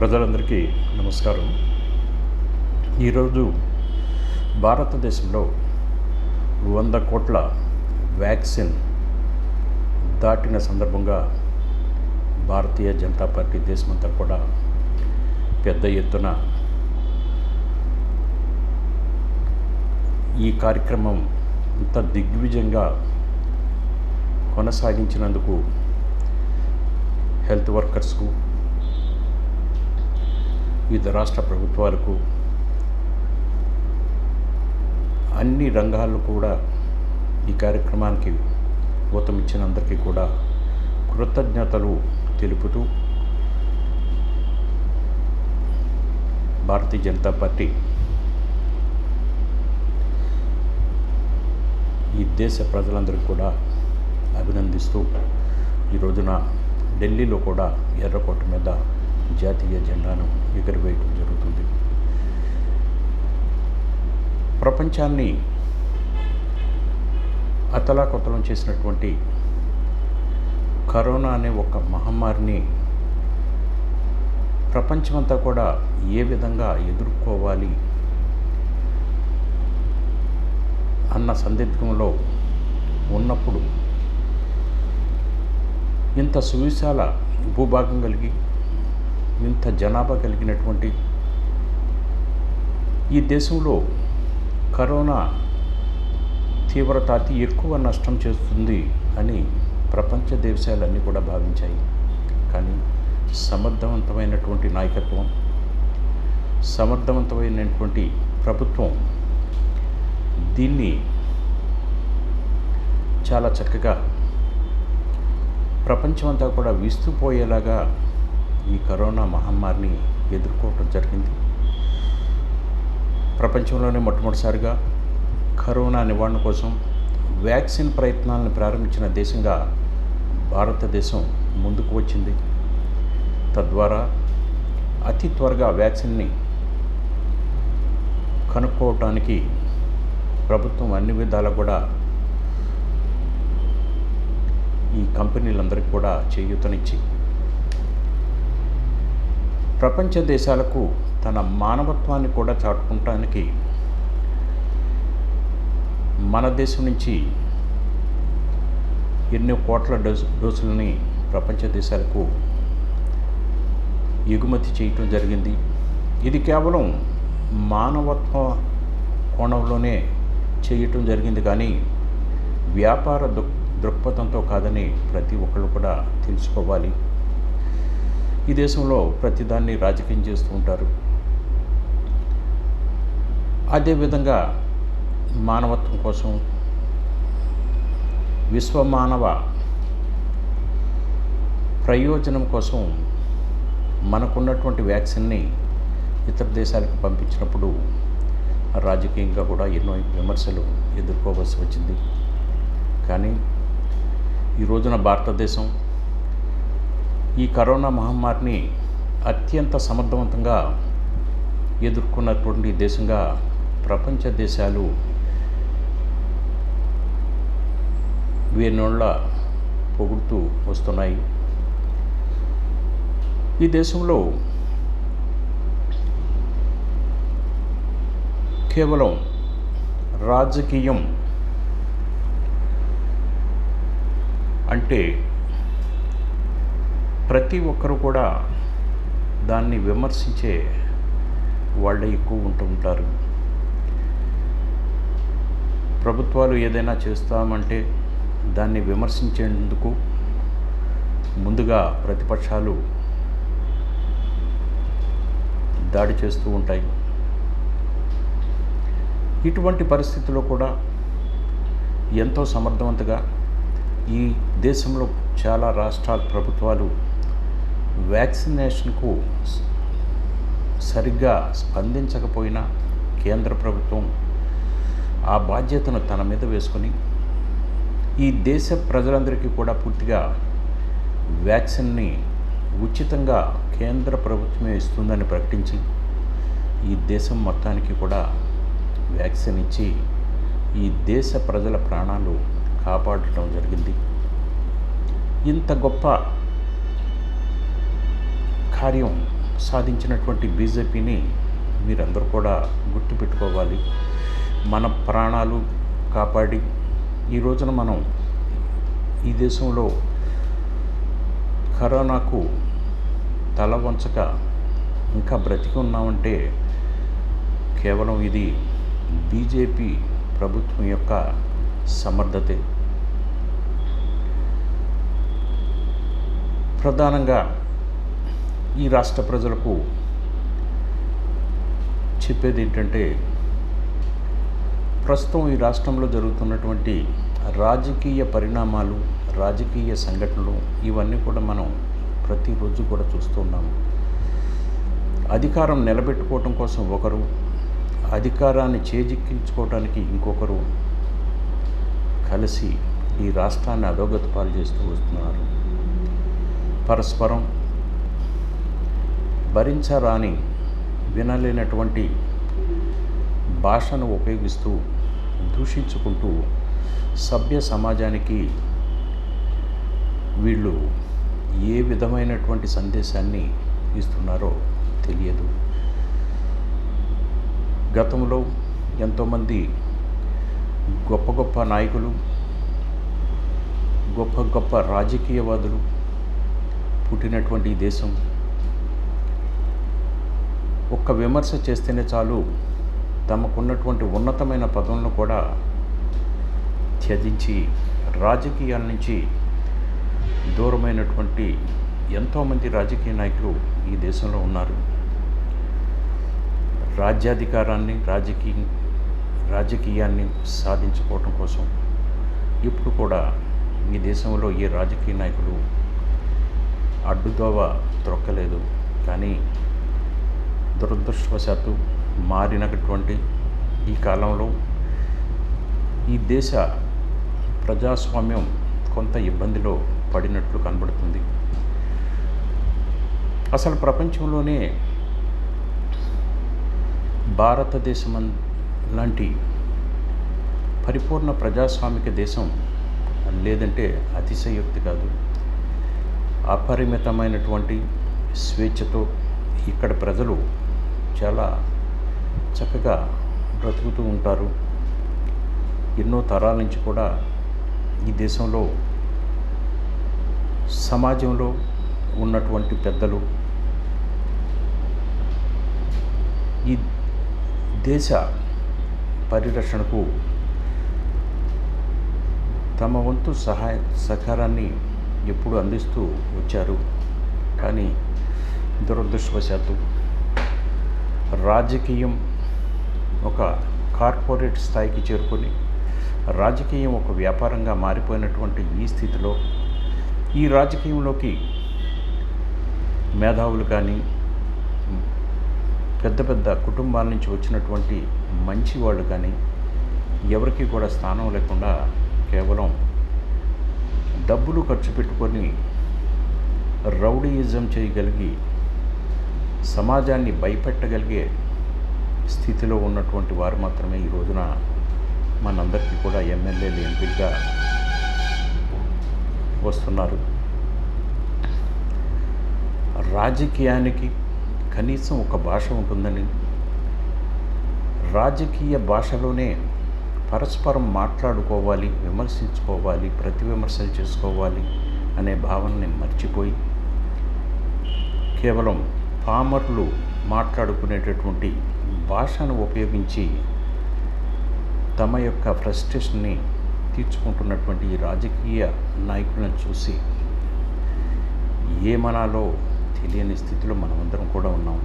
ప్రజలందరికీ నమస్కారం. ఈరోజు భారతదేశంలో 100 కోట్ల వ్యాక్సిన్ దాటిన సందర్భంగా భారతీయ జనతా పార్టీ దేశమంతా కూడా పెద్ద ఎత్తున ఈ కార్యక్రమం ఇంత దిగ్విజయంగా కొనసాగించినందుకు హెల్త్ వర్కర్స్కు, వివిధ రాష్ట్ర ప్రభుత్వాలకు, అన్ని రంగాల్లో కూడా ఈ కార్యక్రమానికి ఊతమిచ్చిన అందరికీ కూడా కృతజ్ఞతలు తెలుపుతూ భారతీయ జనతా పార్టీ ఈ దేశ ప్రజలందరికీ కూడా అభినందిస్తూ ఈ రోజున ఢిల్లీలో కూడా ఎర్రకోట మీద జాతీయ జెండాను ఎగురవేయడం జరుగుతుంది. ప్రపంచాన్ని అతలాకుతలం చేసినటువంటి కరోనా అనే ఒక మహమ్మారిని ప్రపంచమంతా కూడా ఏ విధంగా ఎదుర్కోవాలి అన్న సందిగ్ధంలో ఉన్నప్పుడు ఇంత సువిశాల భూభాగం కలిగి ఇంత జనాభా కలిగినటువంటి ఈ దేశంలో కరోనా తీవ్రత అతి ఎక్కువ నష్టం చేస్తుంది అని ప్రపంచ దేశాలన్నీ కూడా భావించాయి. కానీ సమర్థవంతమైనటువంటి నాయకత్వం, సమర్థవంతమైనటువంటి ప్రభుత్వం దీన్ని చాలా చక్కగా ప్రపంచమంతా కూడా విస్తుపోయేలాగా ఈ కరోనా మహమ్మారిని ఎదుర్కోవటం జరిగింది. ప్రపంచంలోనే మొట్టమొదటిసారిగా కరోనా నివారణ కోసం వ్యాక్సిన్ ప్రయత్నాలను ప్రారంభించిన దేశంగా భారతదేశం ముందుకు వచ్చింది. తద్వారా అతి త్వరగా వ్యాక్సిన్ని కనుక్కోవటానికి ప్రభుత్వం అన్ని విధాలా కూడా ఈ కంపెనీలందరికీ కూడా చేయూతనిచ్చి ప్రపంచ దేశాలకు తన మానవత్వాన్ని కూడా చాటుకుంటానికి మన దేశం నుంచి ఎన్నో కోట్ల డోసులని ప్రపంచ దేశాలకు ఎగుమతి చేయటం జరిగింది. ఇది కేవలం మానవత్వ కోణంలోనే చేయటం జరిగింది, కానీ వ్యాపార దృక్పథంతో కాదని ప్రతి ఒక్కళ్ళు కూడా తెలుసుకోవాలి. ఈ దేశంలో ప్రతిదాన్ని రాజకీయం చేస్తూ ఉంటారు. అదేవిధంగా మానవత్వం కోసం, విశ్వమానవ ప్రయోజనం కోసం మనకున్నటువంటి వ్యాక్సిన్ని ఇతర దేశాలకు పంపించినప్పుడు రాజకీయంగా కూడా ఎన్నో విమర్శలు ఎదుర్కోవాల్సి వచ్చింది. కానీ ఈ రోజున భారతదేశం ఈ కరోనా మహమ్మారిని అత్యంత సమర్థవంతంగా ఎదుర్కొన్నటువంటి దేశంగా ప్రపంచ దేశాలు వేనోళ్ళ పొగుడుతూ వస్తున్నాయి. ఈ దేశంలో కేవలం రాజకీయం అంటే ప్రతి ఒక్కరూ కూడా దాన్ని విమర్శించే వాళ్ళే ఎక్కువ ఉంటూ ఉంటారు. ప్రభుత్వాలు ఏదైనా చేస్తామంటే దాన్ని విమర్శించేందుకు ముందుగా ప్రతిపక్షాలు దాడి చేస్తూ ఉంటాయి. ఇటువంటి పరిస్థితుల్లో కూడా ఎంతో సమర్థవంతంగా ఈ దేశంలో చాలా రాష్ట్రాల ప్రభుత్వాలు వ్యాక్సినేషన్కు సరిగ్గా స్పందించకపోయినా కేంద్ర ప్రభుత్వం ఆ బాధ్యతను తన మీద వేసుకొని ఈ దేశ ప్రజలందరికీ కూడా పూర్తిగా వ్యాక్సిన్ని ఉచితంగా కేంద్ర ప్రభుత్వమే ఇస్తుందని ప్రకటించి ఈ దేశం మొత్తానికి కూడా వ్యాక్సిన్ ఇచ్చి ఈ దేశ ప్రజల ప్రాణాలు కాపాడటం జరిగింది. ఇంత గొప్ప కార్యం సాధించినటువంటి బీజేపీని మీరందరూ కూడా గుర్తుపెట్టుకోవాలి. మన ప్రాణాలు కాపాడి ఈ రోజున మనం ఈ దేశంలో కరోనాకు తల వంచక ఇంకా బ్రతికి ఉన్నామంటే కేవలం ఇది బీజేపీ ప్రభుత్వం యొక్క సమర్థతే. ప్రధానంగా ఈ రాష్ట్ర ప్రజలకు చెప్పేది ఏంటంటే, ప్రస్తుతం ఈ రాష్ట్రంలో జరుగుతున్నటువంటి రాజకీయ పరిణామాలు, రాజకీయ సంఘటనలు ఇవన్నీ కూడా మనం ప్రతిరోజు కూడా చూస్తున్నాము. అధికారం నిలబెట్టుకోవటం కోసం ఒకరు, అధికారాన్ని చేజిక్కించుకోవడానికి ఇంకొకరు కలిసి ఈ రాష్ట్రాన్ని అధోగతి పాలు చేస్తూ వస్తున్నారు. పరస్పరం భరించరాని వినలేనటువంటి భాషను ఉపయోగిస్తూ దూషించుకుంటూ సభ్య సమాజానికి వీళ్ళు ఏ విధమైనటువంటి సందేశాన్ని ఇస్తున్నారో తెలియదు. గతంలో ఎంతోమంది గొప్ప గొప్ప నాయకులు, గొప్ప గొప్ప రాజకీయవాదులు పుట్టినటువంటి దేశం ఒక్క విమర్శ చేస్తేనే చాలు తమకున్నటువంటి ఉన్నతమైన పదవులను కూడా త్యజించి రాజకీయాల నుంచి దూరమైనటువంటి ఎంతోమంది రాజకీయ నాయకులు ఈ దేశంలో ఉన్నారు. రాజ్యాధికారాన్ని, రాజకీయాన్ని సాధించుకోవటం కోసం ఇప్పుడు కూడా ఈ దేశంలో ఏ రాజకీయ నాయకులు అడ్డుదోవ త్రొక్కలేదు. కానీ దురదృష్టవశాత్తు మారినటువంటి ఈ కాలంలో ఈ దేశ ప్రజాస్వామ్యం కొంత ఇబ్బందిలో పడినట్లు కనబడుతుంది. అసలు ప్రపంచంలోనే భారతదేశం లాంటి పరిపూర్ణ ప్రజాస్వామిక దేశం లేదంటే అతిశయోక్తి కాదు. అపరిమితమైనటువంటి స్వేచ్ఛతో ఇక్కడ ప్రజలు చాలా చక్కగా బ్రతుకుతూ ఉంటారు. ఎన్నో తరాల నుంచి కూడా ఈ దేశంలో సమాజంలో ఉన్నటువంటి పెద్దలు ఈ దేశ పరిరక్షణకు తమ వంతు సహకారాన్ని ఎప్పుడు అందిస్తూ వచ్చారు. కానీ దురదృష్టవశాత్తు రాజకీయం ఒక కార్పొరేట్ స్థాయికి చేరుకొని రాజకీయం ఒక వ్యాపారంగా మారిపోయినటువంటి ఈ స్థితిలో ఈ రాజకీయంలోకి మేధావులు కానీ, పెద్ద పెద్ద కుటుంబాల నుంచి వచ్చినటువంటి మంచి వాళ్ళు కానీ ఎవరికి కూడా స్థానం లేకుండా కేవలం డబ్బులు ఖర్చు పెట్టుకొని రౌడీయిజం చేయగలిగి సమాజాన్ని భయపెట్టగలిగే స్థితిలో ఉన్నటువంటి వారు మాత్రమే ఈ రోజున మనందరికీ కూడా ఎమ్మెల్యేలు, ఎంపీలుగా వస్తున్నారు. రాజకీయానికి కనీసం ఒక భాష ఉంటుందని, రాజకీయ భాషలోనే పరస్పరం మాట్లాడుకోవాలి, విమర్శించుకోవాలి, ప్రతి విమర్శలు చేసుకోవాలి అనే భావనని మర్చిపోయి కేవలం పామర్లు మాట్లాడుకునేటటువంటి భాషను ఉపయోగించి తమ యొక్క ఫ్రస్ట్రేషన్ని తీర్చుకుంటున్నటువంటి ఈ రాజకీయ నాయకులను చూసి ఏమనాలో తెలియని స్థితిలో మనమందరం కూడా ఉన్నాం.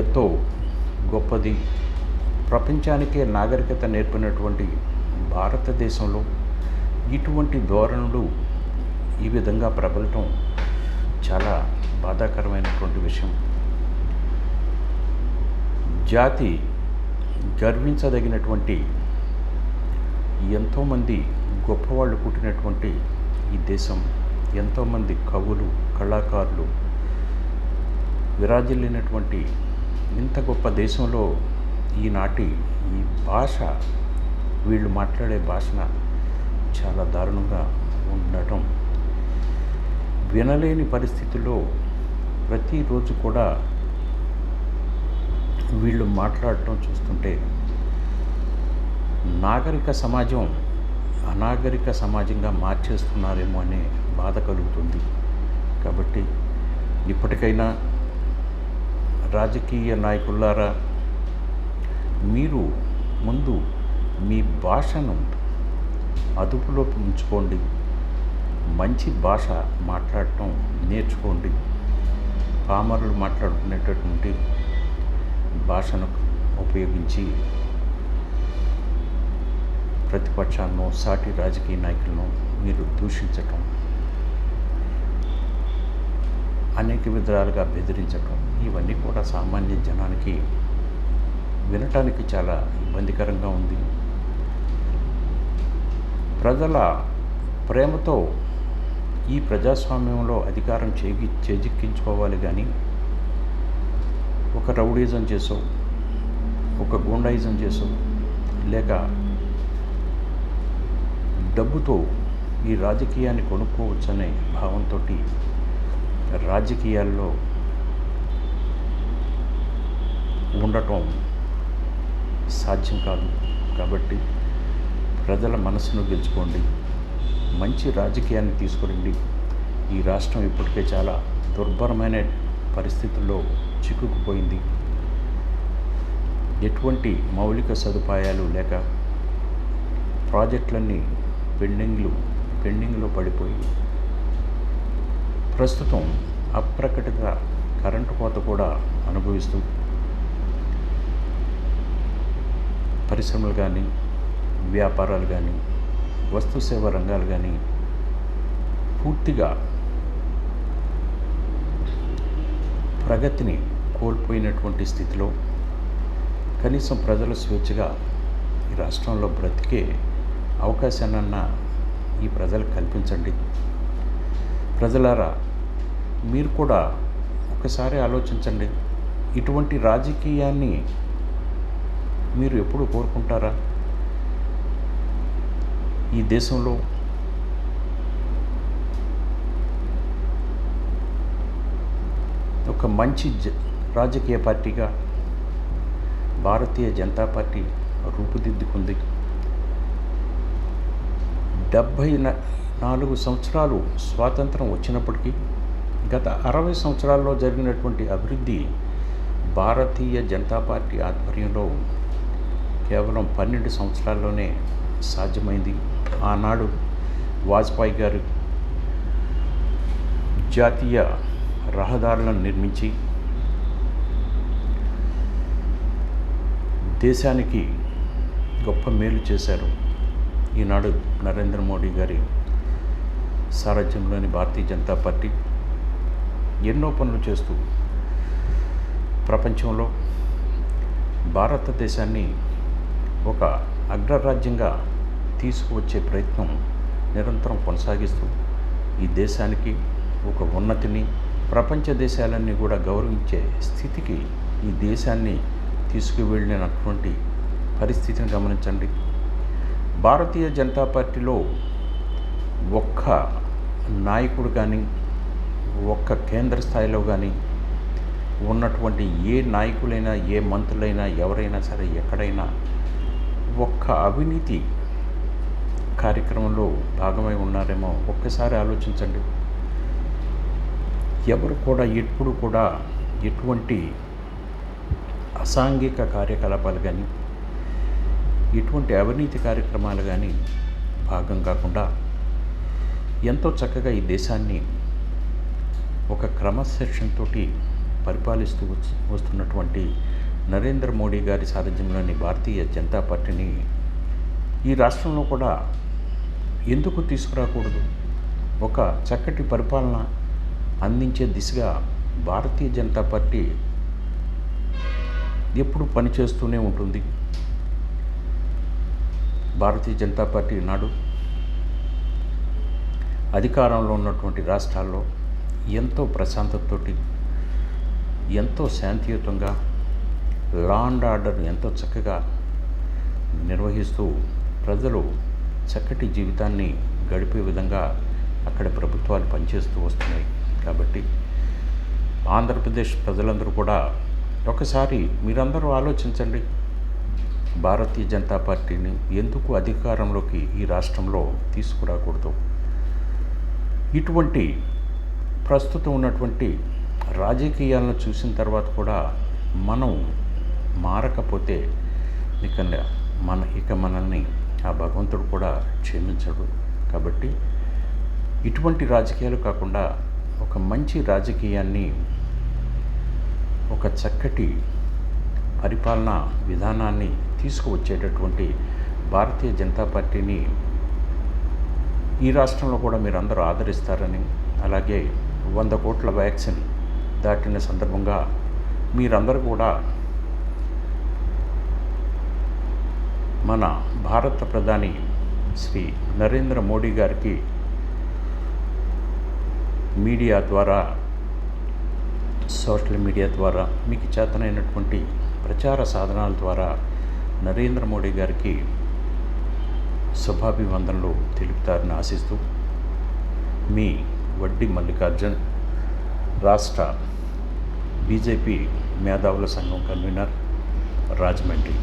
ఎంతో గొప్పది, ప్రపంచానికే నాగరికత నేర్పినటువంటి భారతదేశంలో ఇటువంటి ధోరణులు ఈ విధంగా ప్రబలటం చాలా బాధాకరమైనటువంటి విషయం. జాతి గర్వించదగినటువంటి ఎంతోమంది గొప్పవాళ్ళు పుట్టినటువంటి ఈ దేశం, ఎంతోమంది కవులు, కళాకారులు విరాజిల్లినటువంటి ఇంత గొప్ప దేశంలో ఈనాటి ఈ భాష, వీళ్ళు మాట్లాడే భాషన చాలా దారుణంగా ఉండటం వినలేని పరిస్థితుల్లో ప్రతిరోజు కూడా వీళ్ళు మాట్లాడటం చూస్తుంటే నాగరిక సమాజం అనాగరిక సమాజంగా మార్చేస్తున్నారేమో అనే బాధ కలుగుతుంది. కాబట్టి ఇప్పటికైనా రాజకీయ నాయకులారా, మీరు ముందు మీ భాషను అదుపులో ఉంచుకోండి. మంచి భాష మాట్లాడటం నేర్చుకోండి. పామరులు మాట్లాడుకునేటటువంటి భాషను ఉపయోగించి ప్రతిపక్షాలను, సాటి రాజకీయ నాయకులను మీరు దూషించటం, అనేక విధాలుగా బెదిరించటం, ఇవన్నీ కూడా సామాన్య జనానికి వినటానికి చాలా ఇబ్బందికరంగా ఉంది. ప్రజల ప్రేమతో ఈ ప్రజాస్వామ్యంలో అధికారం చేజిక్కించుకోవాలి కానీ ఒక రౌడీజం చేసో, ఒక గూండాయిజం చేసో, లేక డబ్బుతో ఈ రాజకీయాన్ని కొనుక్కోవచ్చనే భావంతో రాజకీయాల్లో ఉండటం సాధ్యం కాదు. కాబట్టి ప్రజల మనసును గెలుచుకోండి, మంచి రాజకీయాన్ని తీసుకురండి. ఈ రాష్ట్రం ఇప్పటికే చాలా దుర్భరమైన పరిస్థితుల్లో చిక్కుకుపోయింది. ఎటువంటి మౌలిక సదుపాయాలు లేక ప్రాజెక్టులన్నీ పెండింగ్లో పడిపోయి ప్రస్తుతం అప్రకటిత కరెంటు కోత కూడా అనుభవిస్తూ పరిశ్రమలు కానీ, వ్యాపారాలు కానీ, వస్తు సేవా రంగాలు కానీ పూర్తిగా ప్రగతిని కోల్పోయినటువంటి స్థితిలో కనీసం ప్రజలు స్వేచ్ఛగా ఈ రాష్ట్రంలో బ్రతికే అవకాశాన్నన్నా ఈ ప్రజలకు కల్పించండి. ప్రజలారా, మీరు కూడా ఒకసారి ఆలోచించండి. ఇటువంటి రాజకీయాన్ని మీరు ఎప్పుడు కోరుకుంటారా? ఈ దేశంలో ఒక మంచి రాజకీయ పార్టీగా భారతీయ జనతా పార్టీ రూపుదిద్దుకుంది. 74 సంవత్సరాలు స్వాతంత్రం వచ్చినప్పటికీ గత 60 సంవత్సరాల్లో జరిగినటువంటి అభివృద్ధి భారతీయ జనతా పార్టీ ఆధ్వర్యంలో కేవలం 12 సంవత్సరాల్లోనే సాధ్యమైంది. ఆనాడు వాజ్పేయి గారు జాతీయ రహదారులను నిర్మించి దేశానికి గొప్ప మేలు చేశారు. ఈనాడు నరేంద్ర మోడీ గారి సారథ్యంలోని భారతీయ జనతా పార్టీ ఎన్నో పనులు చేస్తూ ప్రపంచంలో భారతదేశాన్ని ఒక అగ్రరాజ్యంగా తీసుకువచ్చే ప్రయత్నం నిరంతరం కొనసాగిస్తూ ఈ దేశానికి ఒక ఉన్నతిని, ప్రపంచ దేశాలన్నీ కూడా గౌరవించే స్థితికి ఈ దేశాన్ని తీసుకువెళ్ళినటువంటి పరిస్థితిని గమనించండి. భారతీయ జనతా పార్టీలో ఒక్క నాయకుడు కానీ, ఒక్క కేంద్ర స్థాయిలో కానీ ఉన్నటువంటి ఏ నాయకులైనా, ఏ మంత్రులైనా, ఎవరైనా సరే ఎక్కడైనా ఒక్క అవినీతి కార్యక్రమంలో భాగమై ఉన్నారేమో ఒక్కసారి ఆలోచించండి. ఎవరు కూడా ఎప్పుడు కూడా ఎటువంటి అసాంఘిక కార్యకలాపాలు కానీ, ఎటువంటి అవినీతి కార్యక్రమాలు కానీ భాగం కాకుండా ఎంతో చక్కగా ఈ దేశాన్ని ఒక క్రమశిక్షణతో పరిపాలిస్తూ వస్తున్నటువంటి నరేంద్ర మోడీ గారి సారథ్యంలోని భారతీయ జనతా పార్టీని ఈ రాష్ట్రంలో కూడా ఎందుకు తీసుకురాకూడదు? ఒక చక్కటి పరిపాలన అందించే దిశగా భారతీయ జనతా పార్టీ ఎప్పుడు పనిచేస్తూనే ఉంటుంది. భారతీయ జనతా పార్టీ నాడు అధికారంలో ఉన్నటువంటి రాష్ట్రాల్లో ఎంతో ప్రశాంతతతోటి, ఎంతో శాంతియుతంగా లా అండ్ ఆర్డర్ ఎంతో చక్కగా నిర్వహిస్తూ ప్రజలు చక్కటి జీవితాన్ని గడిపే విధంగా అక్కడ ప్రభుత్వాలు పనిచేస్తూ వస్తున్నాయి. కాబట్టి ఆంధ్రప్రదేశ్ ప్రజలందరూ కూడా ఒకసారి మీరందరూ ఆలోచించండి. భారతీయ జనతా పార్టీని ఎందుకు అధికారంలోకి ఈ రాష్ట్రంలో తీసుకురాకూడదు? ఇటువంటి ప్రస్తుతం ఉన్నటువంటి రాజకీయాలను చూసిన తర్వాత కూడా మనం మారకపోతే ఇక మనల్ని ఆ భగవంతుడు కూడా క్షమించడు. కాబట్టి ఇటువంటి రాజకీయాలు కాకుండా ఒక మంచి రాజకీయాన్ని, ఒక చక్కటి పరిపాలనా విధానాన్ని తీసుకువచ్చేటటువంటి భారతీయ జనతా పార్టీని ఈ రాష్ట్రంలో కూడా మీరందరూ ఆదరిస్తారని, అలాగే 100 కోట్ల వ్యాక్సిన్ దాటిన సందర్భంగా మీరందరూ కూడా మన భారత ప్రధాని శ్రీ నరేంద్ర మోడీ గారికి మీడియా ద్వారా, సోషల్ మీడియా ద్వారా మీకు చేతనైనటువంటి ప్రచార సాధనాల ద్వారా నరేంద్ర మోడీ గారికి శుభాభివందనలు తెలుపుతారని ఆశిస్తూ, మీ వడ్డీ మల్లికార్జున్, రాష్ట్ర బీజేపీ మేధావుల సంఘం కన్వీనర్, రాజమండ్రి.